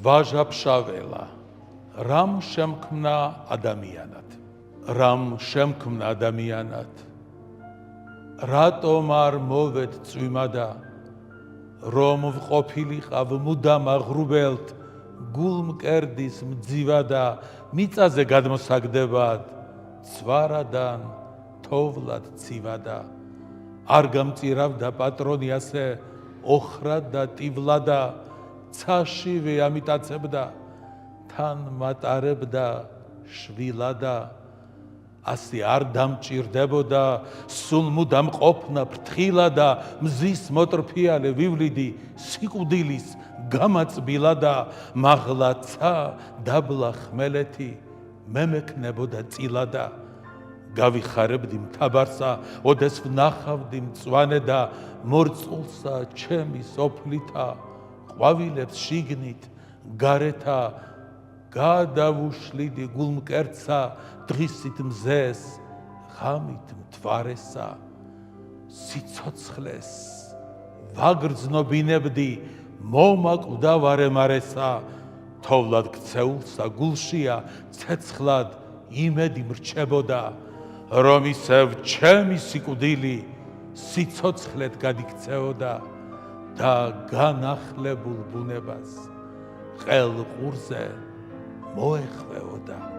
ვაჟაფშაველა, რამ შემქმნა ადამიანად, რამ შემქმნა ადამიანად, რატომ არ მოვედ წვიმადა, რომ ვყოფილიყავ მუდამ აღრუბელთ, გულმკერდის მძივადა, მიწაზე გადმოსაგდებად, ცვარადან თოვლად ცივადა, არ გამწირავდა პატრონი ასე, ოხრად და ტივლადა, ცაშივე ამიტაცებდა, თან მატარებდა შვილადა, ასე არ დამჭირდებოდა, სულ მუდამ ყოფნა ფრთხილადა, მზის მოტრფიალე ვივლიდი, სიკვდილის გამაწბილადა, მაღლაცა დაბლა ხმელეთი, მემექნებოდა წილადა, გავიხარებდი მთაბარსა, ოდეს ვნახავდი მწვანე და მორწყულსა ჩემი სოფლითა, ყვავილებს შიგნით, გარეთა, გადავუშლიდი გულმკერდსა, დღისით მზეს, ღამით მთვარესა, სიცოცხლეს, ვაგრძნობინებდი, მომაკვდა ვარემარესა, თოვლად ქცეულსა გულშია, ცეცხლად იმედი მრჩებოდა, რომ ისევ ჩემი სიკვდილი, სიცოცხლეთ გადიქცეოდა, და განახლებულ ბუნებას, ყელყურზე მოეხვეოდა.